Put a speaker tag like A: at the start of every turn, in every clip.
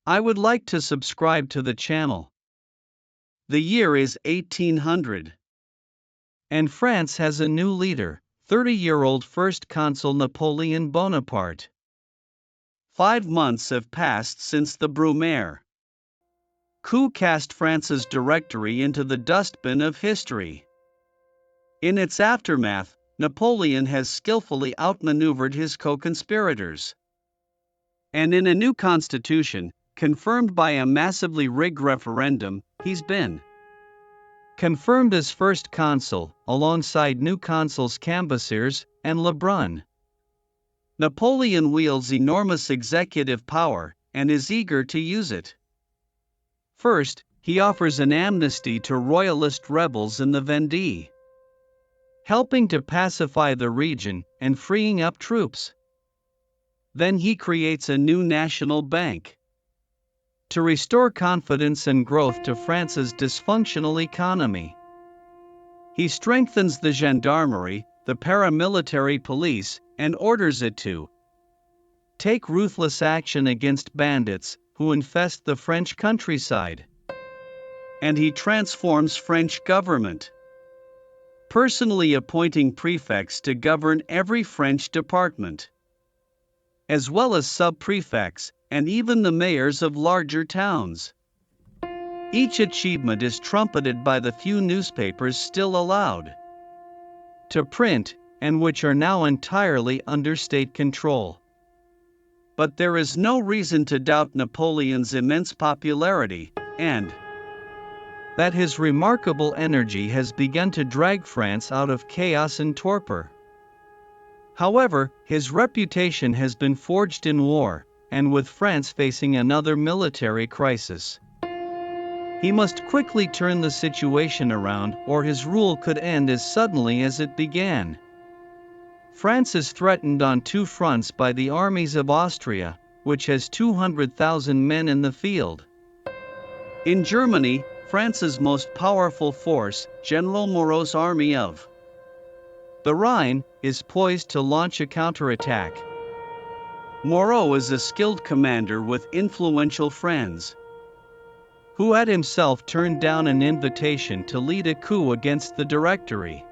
A: I would like to subscribe to the channel. The year is 1800. And France has a new leader, 30-year-old First Consul Napoleon Bonaparte. 5 months have passed since the Brumaire coup cast France's directory into the dustbin of history. In its aftermath, Napoleon has skillfully outmaneuvered his co-conspirators. And in a new constitution, confirmed by a massively rigged referendum, he's been confirmed as first consul, alongside new consuls Cambaceres and Lebrun. Napoleon wields enormous executive power, and is eager to use it. First, he offers an amnesty to royalist rebels in the Vendée, helping to pacify the region and freeing up troops. Then he creates a new national bank to restore confidence and growth to France's dysfunctional economy. He strengthens the gendarmerie, the paramilitary police, and orders it to take ruthless action against bandits who infest the French countryside. And he transforms French government, personally appointing prefects to govern every French department, as well as sub-prefects, and even the mayors of larger towns. Each achievement is trumpeted by the few newspapers still allowed to print, and which are now entirely under state control. But there is no reason to doubt Napoleon's immense popularity, and that his remarkable energy has begun to drag France out of chaos and torpor. However, his reputation has been forged in war, and with France facing another military crisis, he must quickly turn the situation around, or his rule could end as suddenly as it began. France is threatened on two fronts by the armies of Austria, which has 200,000 men in the field. In Germany, France's most powerful force, General Moreau's army of the Rhine, is poised to launch a counterattack. Moreau is a skilled commander with influential friends, who had himself turned down an invitation to lead a coup against the Directory.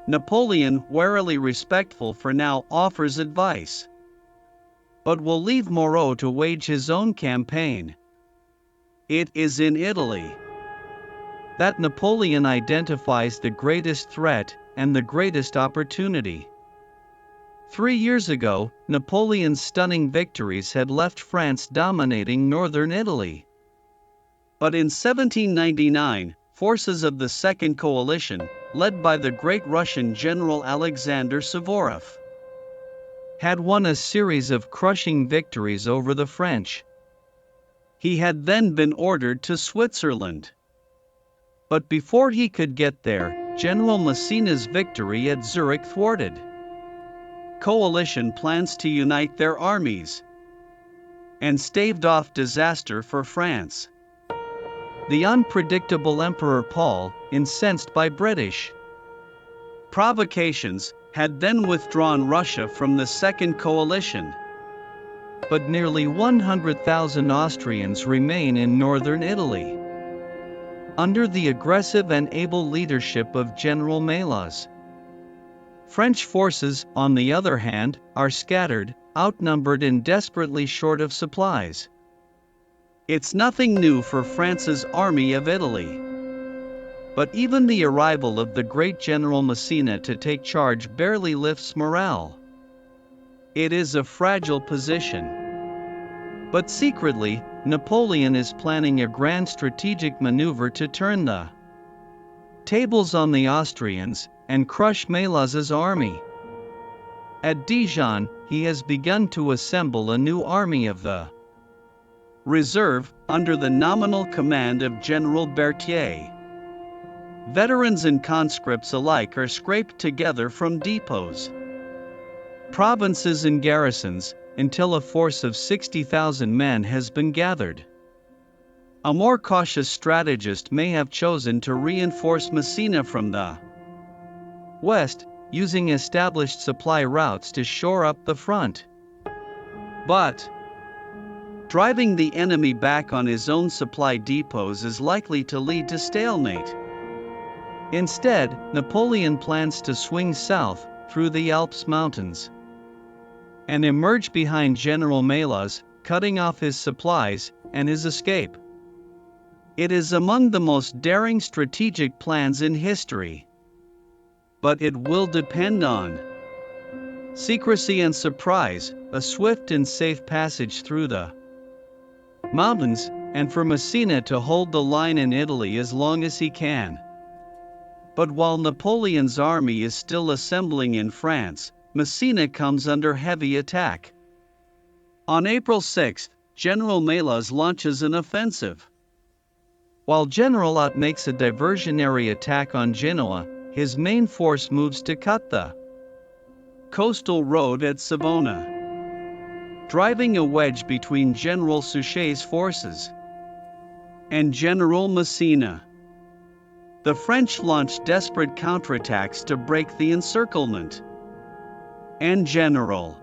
A: Napoleon, warily respectful for now, offers advice, but will leave Moreau to wage his own campaign. It is in Italy that Napoleon identifies the greatest threat and the greatest opportunity. 3 years ago, Napoleon's stunning victories had left France dominating northern Italy. But in 1799, forces of the Second Coalition, led by the great Russian General Alexander Suvorov, had won a series of crushing victories over the French. He had then been ordered to Switzerland. But before he could get there, General Massena's victory at Zurich thwarted coalition plans to unite their armies, and staved off disaster for France. The unpredictable Emperor Paul, incensed by British provocations, had then withdrawn Russia from the Second Coalition. But nearly 100,000 Austrians remain in northern Italy, under the aggressive and able leadership of General Melas. French forces, on the other hand, are scattered, outnumbered and desperately short of supplies. It's nothing new for France's Army of Italy. But even the arrival of the great General Massena to take charge barely lifts morale. It is a fragile position. But secretly, Napoleon is planning a grand strategic maneuver to turn the tables on the Austrians and crush Melas's army. At Dijon, he has begun to assemble a new army of the reserve, under the nominal command of General Berthier. Veterans and conscripts alike are scraped together from depots, provinces and garrisons, until a force of 60,000 men has been gathered. A more cautious strategist may have chosen to reinforce Massena from the west, using established supply routes to shore up the front. But Driving the enemy back on his own supply depots is likely to lead to stalemate. Instead, Napoleon plans to swing south, through the Alps mountains, and emerge behind General Melas, cutting off his supplies and his escape. It is among the most daring strategic plans in history. But it will depend on secrecy and surprise, a swift and safe passage through the mountains, and for Messina to hold the line in Italy as long as he can. But while Napoleon's army is still assembling in France, Messina comes under heavy attack. On April 6, General Melas launches an offensive. While General Ott makes a diversionary attack on Genoa, his main force moves to cut the coastal road at Savona, driving a wedge between General Suchet's forces and General Messina. The French launch desperate counterattacks to break the encirclement, and General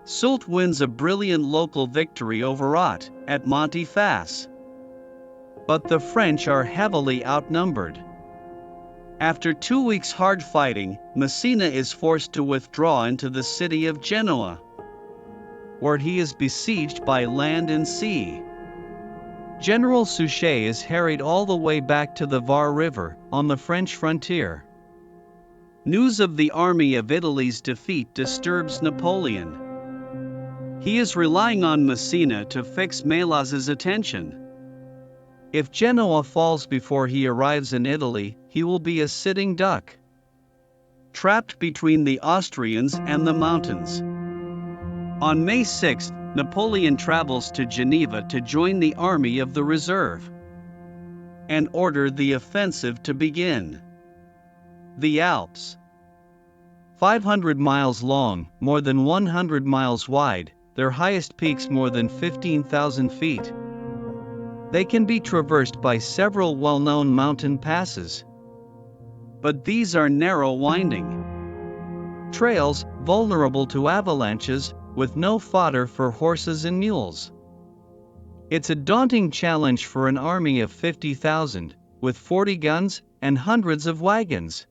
A: Soult wins a brilliant local victory over Ott at Monte-Fas. But the French are heavily outnumbered. After 2 weeks hard fighting, Messina is forced to withdraw into the city of Genoa, where he is besieged by land and sea. General Suchet is harried all the way back to the Var River, on the French frontier. News of the Army of Italy's defeat disturbs Napoleon. He is relying on Messina to fix Melas's attention. If Genoa falls before he arrives in Italy, he will be a sitting duck, trapped between the Austrians and the mountains. On May 6, Napoleon travels to Geneva to join the Army of the Reserve and order the offensive to begin. The Alps, 500 miles long, more than 100 miles wide, their highest peaks more than 15,000 feet. They can be traversed by several well-known mountain passes. But these are narrow, winding trails, vulnerable to avalanches, with no fodder for horses and mules. It's a daunting challenge for an army of 50,000, with 40 guns and hundreds of wagons.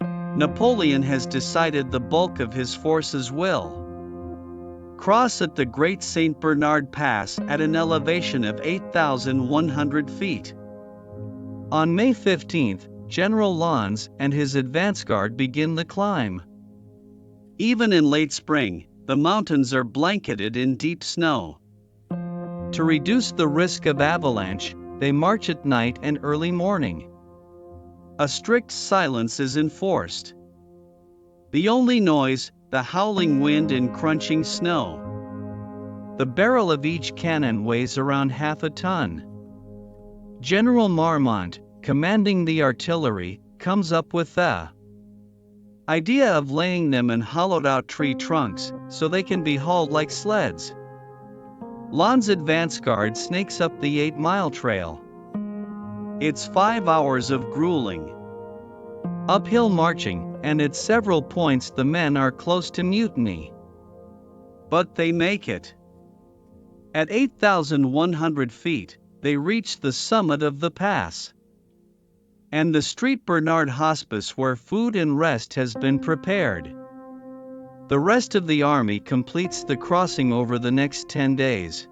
A: Napoleon has decided the bulk of his forces will cross at the Great St. Bernard Pass at an elevation of 8,100 feet. On May 15, General Lannes and his advance guard begin the climb. Even in late spring, the mountains are blanketed in deep snow. To reduce the risk of avalanche, they march at night and early morning. A strict silence is enforced. The only noise, the howling wind and crunching snow. The barrel of each cannon weighs around half a ton. General Marmont, commanding the artillery, comes up with the idea of laying them in hollowed-out tree trunks, so they can be hauled like sleds. Lannes' advance guard snakes up the 8-mile trail. It's 5 hours of grueling uphill marching, and at several points the men are close to mutiny. But they make it. At 8,100 feet, they reach the summit of the pass and the Street Bernard Hospice, where food and rest has been prepared. The rest of the army completes the crossing over the next 10 days.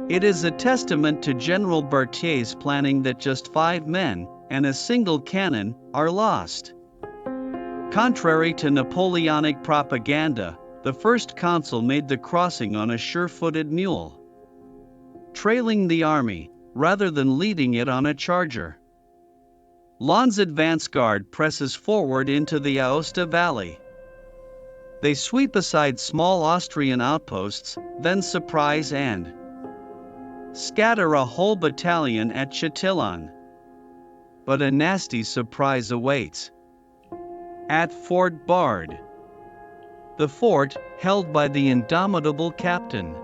A: It is a testament to General Berthier's planning that just 5 men and a single cannon are lost. Contrary to Napoleonic propaganda, the first consul made the crossing on a sure-footed mule, trailing the army, rather than leading it on a charger. Lannes' advance guard presses forward into the Aosta Valley. They sweep aside small Austrian outposts, then surprise and scatter a whole battalion at Chatillon. But a nasty surprise awaits at Fort Bard. The fort, held by the indomitable Captain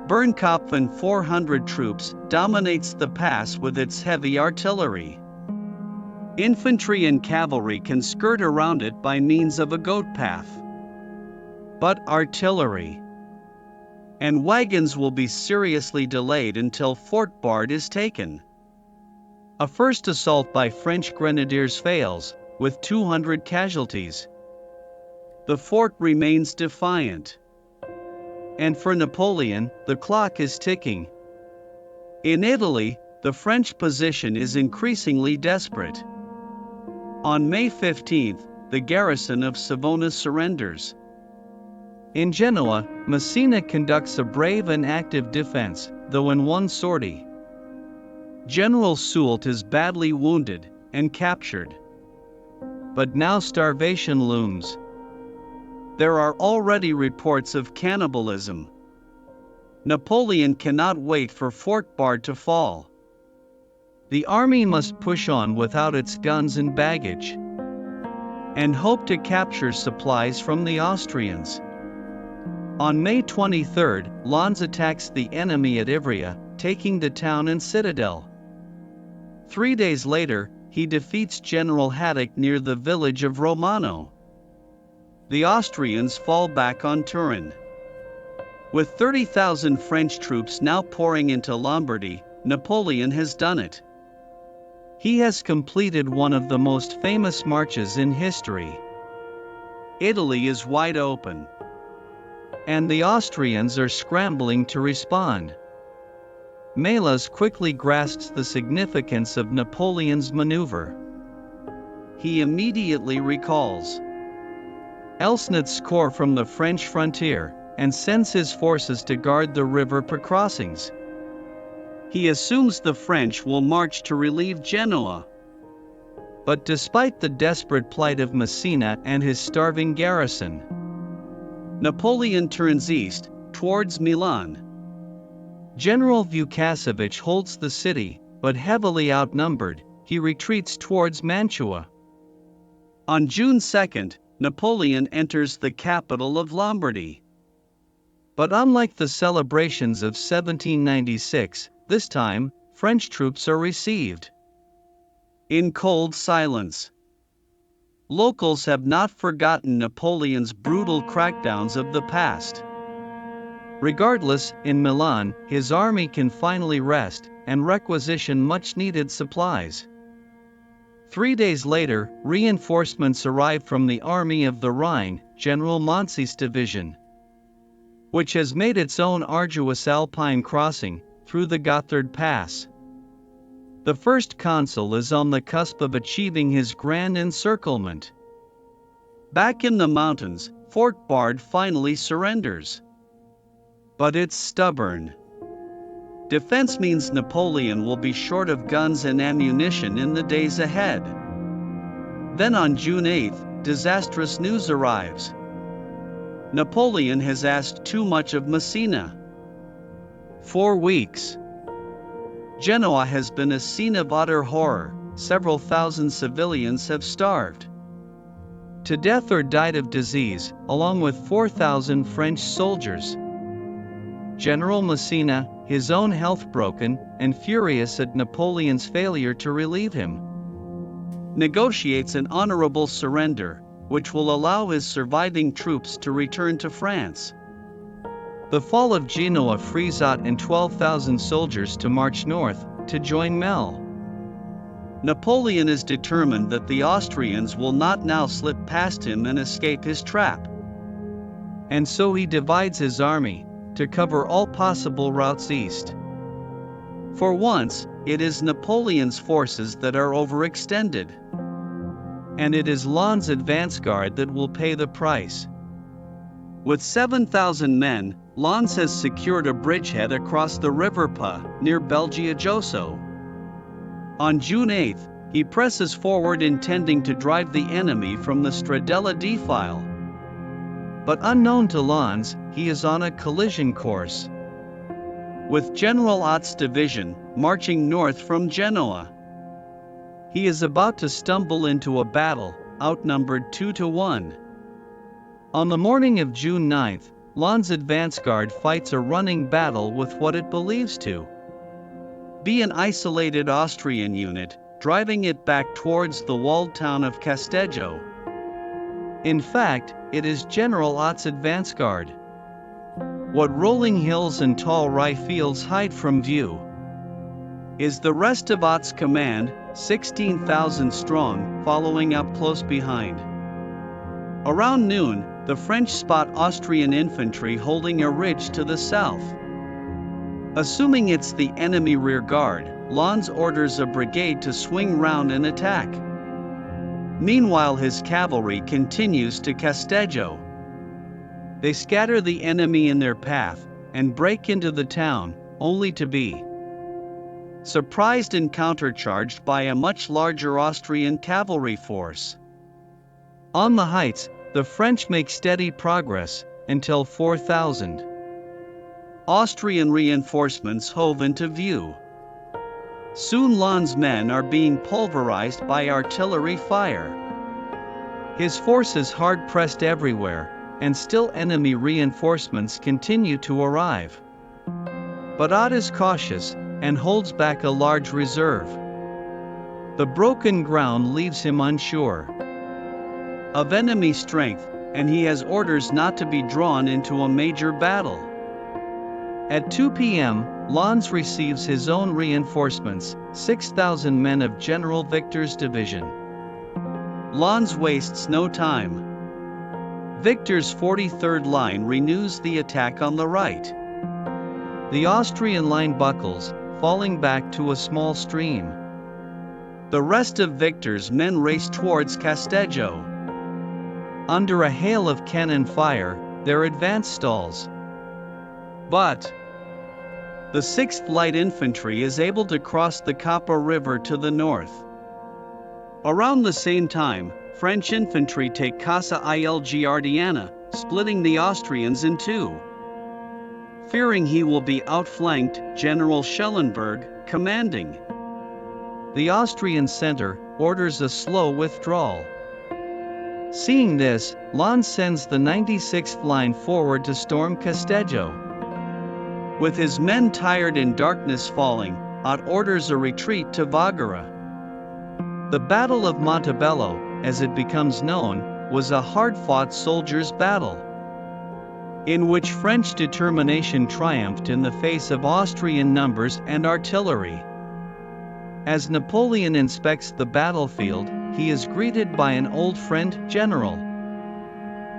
A: Bernkopf and 400 troops, dominates the pass with its heavy artillery. Infantry and cavalry can skirt around it by means of a goat path. But artillery and wagons will be seriously delayed until Fort Bard is taken. A first assault by French grenadiers fails, with 200 casualties. The fort remains defiant. And for Napoleon, the clock is ticking. In Italy, the French position is increasingly desperate. On May 15th, the garrison of Savona surrenders. In Genoa, Messina conducts a brave and active defense, though in one sortie. General Soult is badly wounded and captured. But now starvation looms. There are already reports of cannibalism. Napoleon cannot wait for Fort Bard to fall. The army must push on without its guns and baggage, and hope to capture supplies from the Austrians. On May 23, Lannes attacks the enemy at Ivrea, taking the town and citadel. 3 days later, he defeats General Haddock near the village of Romano. The Austrians fall back on Turin. With 30,000 French troops now pouring into Lombardy, Napoleon has done it. He has completed one of the most famous marches in history. Italy is wide open, and the Austrians are scrambling to respond. Melas quickly grasps the significance of Napoleon's maneuver. He immediately recalls Elsnet's corps from the French frontier, and sends his forces to guard the river crossings. He assumes the French will march to relieve Genoa. But despite the desperate plight of Messina and his starving garrison, Napoleon turns east, towards Milan. General Vukašević holds the city, but heavily outnumbered, he retreats towards Mantua. On June 2, Napoleon enters the capital of Lombardy. But unlike the celebrations of 1796, this time, French troops are received in cold silence. Locals have not forgotten Napoleon's brutal crackdowns of the past. Regardless, in Milan, his army can finally rest and requisition much-needed supplies. 3 days later, reinforcements arrive from the Army of the Rhine, General Moncey's division, which has made its own arduous Alpine crossing through the Gotthard Pass. The first consul is on the cusp of achieving his grand encirclement. Back in the mountains, Fort Bard finally surrenders. But it's stubborn. Defense means Napoleon will be short of guns and ammunition in the days ahead. Then on June 8, disastrous news arrives. Napoleon has asked too much of Messina. 4 weeks. Genoa has been a scene of utter horror, several thousand civilians have starved to death or died of disease, along with 4,000 French soldiers. General Messina, his own health broken, and furious at Napoleon's failure to relieve him, negotiates an honorable surrender, which will allow his surviving troops to return to France. The fall of Genoa frees Ott and 12,000 soldiers to march north, to join Mel. Napoleon is determined that the Austrians will not now slip past him and escape his trap. And so he divides his army, to cover all possible routes east. For once, it is Napoleon's forces that are overextended. And it is Lannes' advance guard that will pay the price. With 7,000 men, Lannes has secured a bridgehead across the River Pa, near Belgiojoso. On June 8, he presses forward intending to drive the enemy from the Stradella defile. But unknown to Lannes, he is on a collision course with General Ott's division, marching north from Genoa. He is about to stumble into a battle, outnumbered 2-1. On the morning of June 9, Lannes' advance guard fights a running battle with what it believes to be an isolated Austrian unit, driving it back towards the walled town of Casteggio. In fact, it is General Ott's advance guard. What rolling hills and tall rye fields hide from view is the rest of Ott's command, 16,000 strong, following up close behind. Around noon, the French spot Austrian infantry holding a ridge to the south. Assuming it's the enemy rear guard, Lannes orders a brigade to swing round and attack. Meanwhile, his cavalry continues to Casteggio. They scatter the enemy in their path and break into the town, only to be surprised and countercharged by a much larger Austrian cavalry force. On the heights, the French make steady progress until 4,000 Austrian reinforcements hove into view. Soon Lannes' men are being pulverized by artillery fire. His force is hard-pressed everywhere, and still enemy reinforcements continue to arrive. But Ott is cautious and holds back a large reserve. The broken ground leaves him unsure of enemy strength, and he has orders not to be drawn into a major battle. At 2 p.m., Lannes receives his own reinforcements, 6,000 men of General Victor's division. Lannes wastes no time. Victor's 43rd line renews the attack on the right. The Austrian line buckles, falling back to a small stream. The rest of Victor's men race towards Casteggio. Under a hail of cannon fire, their advance stalls. But the 6th Light Infantry is able to cross the Coppa River to the north. Around the same time, French infantry take Casa il Giardiana, splitting the Austrians in two. Fearing he will be outflanked, General Schellenberg, commanding the Austrian center, orders a slow withdrawal. Seeing this, Lannes sends the 96th line forward to storm Casteggio. With his men tired and darkness falling, Ott orders a retreat to Voghera. The Battle of Montebello, as it becomes known, was a hard-fought soldiers' battle, in which French determination triumphed in the face of Austrian numbers and artillery. As Napoleon inspects the battlefield, he is greeted by an old friend, General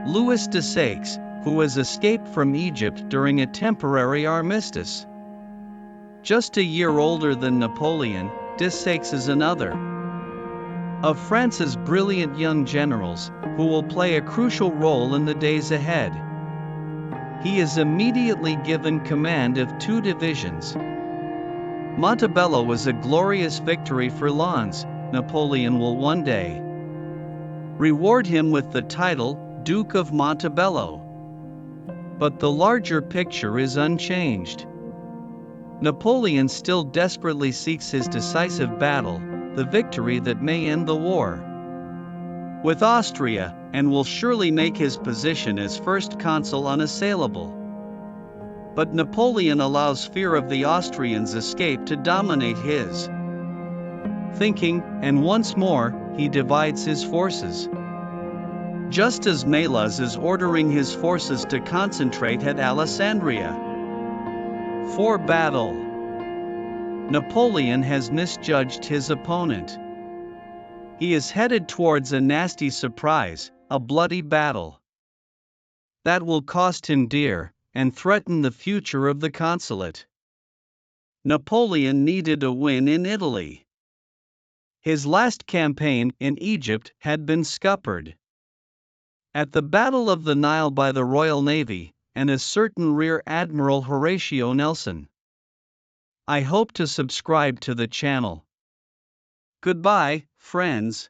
A: Louis de Saix, who has escaped from Egypt during a temporary armistice. Just a year older than Napoleon, de Saix is another of France's brilliant young generals, who will play a crucial role in the days ahead. He is immediately given command of 2 divisions. Montebello was a glorious victory for Lannes. Napoleon will one day reward him with the title, Duke of Montebello. But the larger picture is unchanged. Napoleon still desperately seeks his decisive battle, the victory that may end the war with Austria, and will surely make his position as first consul unassailable. But Napoleon allows fear of the Austrians' escape to dominate his thinking, and once more, he divides his forces. Just as Melas is ordering his forces to concentrate at Alessandria for battle, Napoleon has misjudged his opponent. He is headed towards a nasty surprise, a bloody battle that will cost him dear and threaten the future of the consulate. Napoleon needed a win in Italy. His last campaign in Egypt had been scuppered at the Battle of the Nile by the Royal Navy and a certain Rear Admiral Horatio Nelson. I hope to subscribe to the channel. Goodbye, friends.